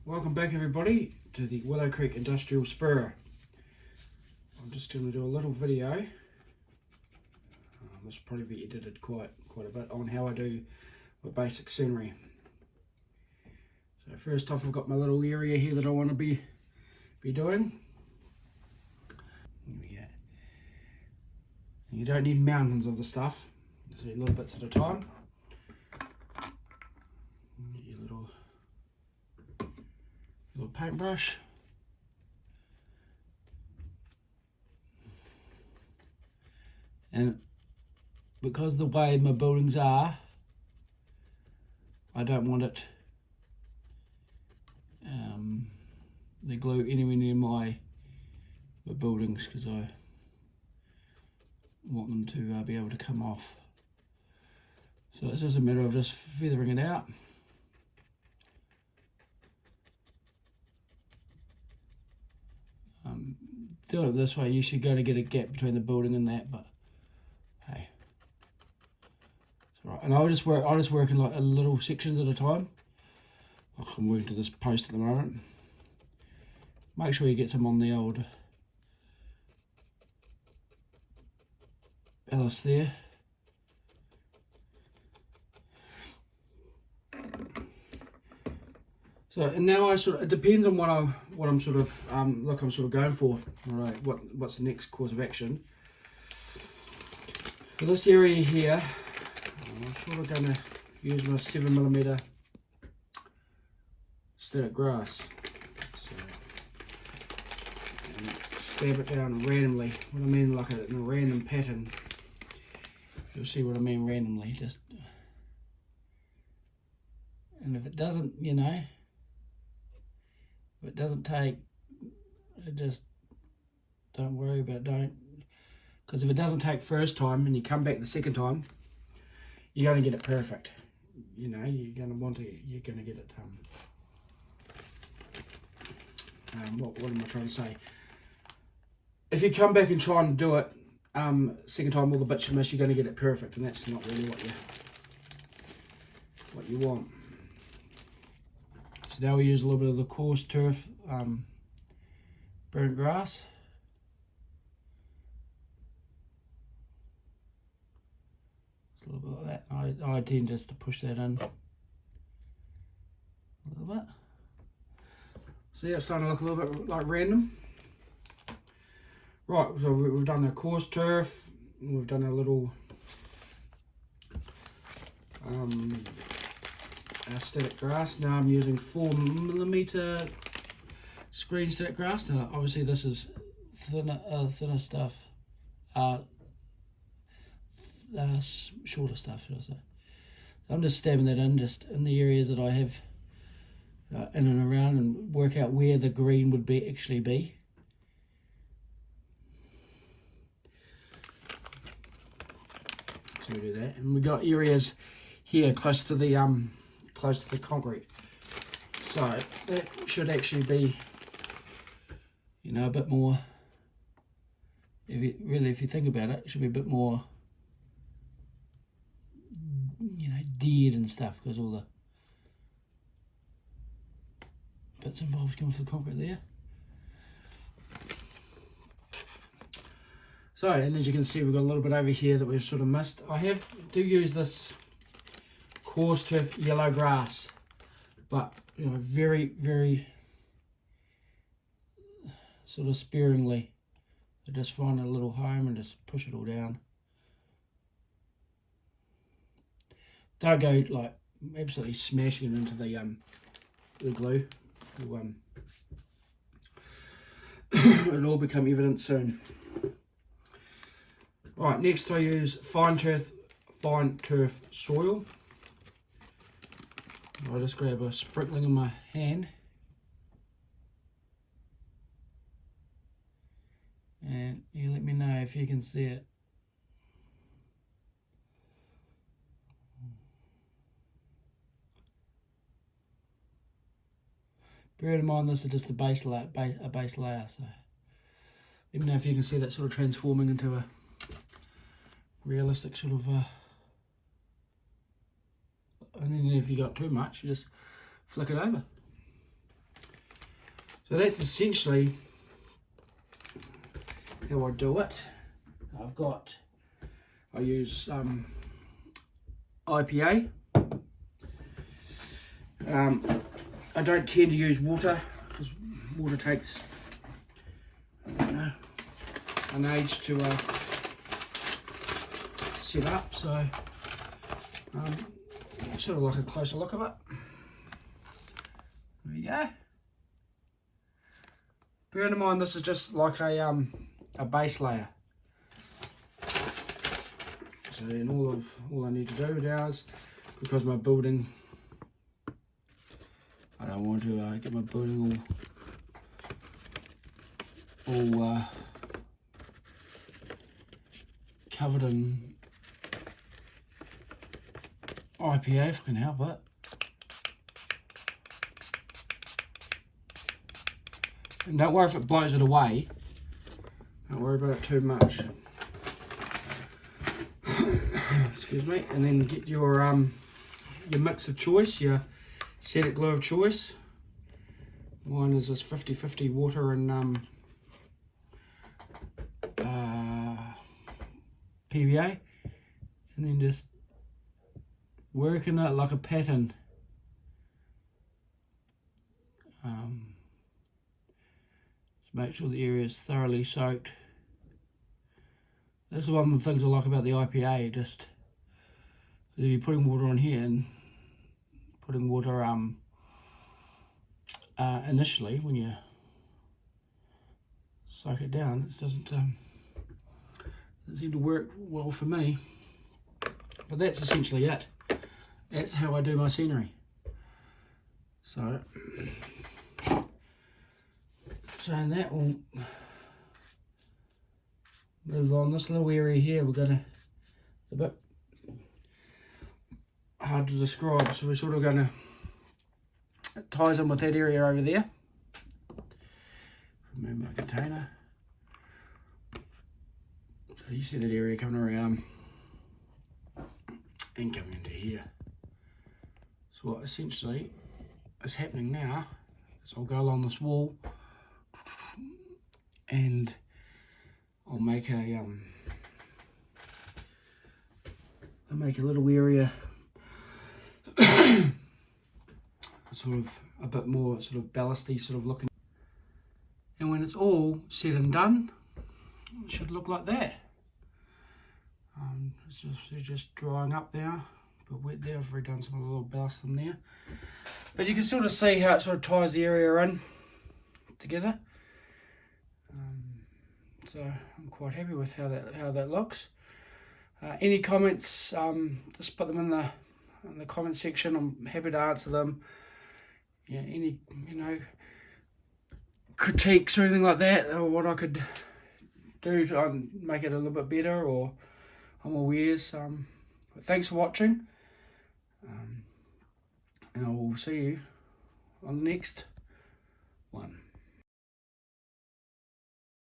Welcome back everybody to the Willowcreek industrial spur. I'm just going to do a little video. This will probably be edited quite a bit on how I do my basic scenery. So first off, I've got my little area here that I want to be doing. Here we go. You don't need mountains of the stuff, just little bits at a time. Get your little paintbrush. And because the way my buildings are, I don't want it the glue anywhere near my buildings, because I want them to be able to come off. So it's just a matter of just feathering it out. Doing it this way, you should go to get a gap between the building and that, but hey, it's all right. And I'll just work in like little sections at a time. Like I'm working to this post at the moment. Make sure you get some on the old ballast there. So, and now it depends on what I'm sort of going for. Right, what's the next course of action? For this area here, I'm sort of going to use my 7mm static grass. So, and stab it down randomly. What I mean, like in a random pattern. You'll see what I mean randomly. Just, and if it doesn't, if it doesn't take, just don't worry about it. Because if it doesn't take first time and you come back the second time, you're going to get it perfect. You're going to get it. What am I trying to say? If you come back and try and do it second time, all the bits you miss, you're going to get it perfect, and that's not really what you want. So now we use a little bit of the coarse turf burnt grass. Just a little bit like that. I tend just to push that in a little bit. So yeah, it's starting to look a little bit like random. Right, so we've done the coarse turf, we've done a little static grass. Now I'm using 4mm screen static grass. Now obviously this is thinner stuff, shorter stuff, should I say. So I'm just stabbing that in, just in the areas that I have in and around, and work out where the green would actually be. So we do that, and we got areas here close to the concrete. So that should actually be, a bit more. If you think about it, it should be a bit more, dead and stuff, because all the bits and bobs come off the concrete there. So, and as you can see, we've got a little bit over here that we've sort of missed. I do use this coarse turf yellow grass, but very, very sort of sparingly. I just find a little home and just push it all down. Don't go like absolutely smashing it into the glue. It'll all become evident soon. Right, next I use fine turf soil. I'll just grab a sprinkling in my hand, and you let me know if you can see it. Bear in mind this is just the base layer, so let me know if you can see that sort of transforming into a realistic sort of and then if you got too much, you just flick it over. So that's essentially how I do it. I use IPA. I don't tend to use water because water takes an age to set up, so sort of like a closer look of it. There we go. Bear in mind this is just like a base layer. So then all I need to do now is, because my building, I don't want to get my building all covered in IPA if I can help it. And don't worry if it blows it away. Don't worry about it too much. Excuse me. And then get your mix of choice, your acetic glue of choice. Mine is this 50-50 water and PVA. And then just working it like a pattern. Just make sure the area is thoroughly soaked. This is one of the things I like about the IPA, just if you're putting water on here and putting water initially when you soak it down, it doesn't seem to work well for me. But that's essentially it. That's how I do my scenery. So in that we'll move on. This little area here, it's a bit hard to describe, so we're sort of going to, it ties in with that area over there. Remove my container. So you see that area coming around and coming into here. So what essentially is happening now is I'll go along this wall and I'll make a little area sort of a bit more sort of ballasty sort of looking, and when it's all said and done it should look like that. They're just drying up now, but wet there. I've already done some little ballast in there, but you can sort of see how it sort of ties the area in together. So I'm quite happy with how that looks. Any comments, just put them in the comment section. I'm happy to answer them. Yeah, any critiques or anything like that, or what I could do to make it a little bit better, or I'm all ears. But thanks for watching, and I will see you on the next one.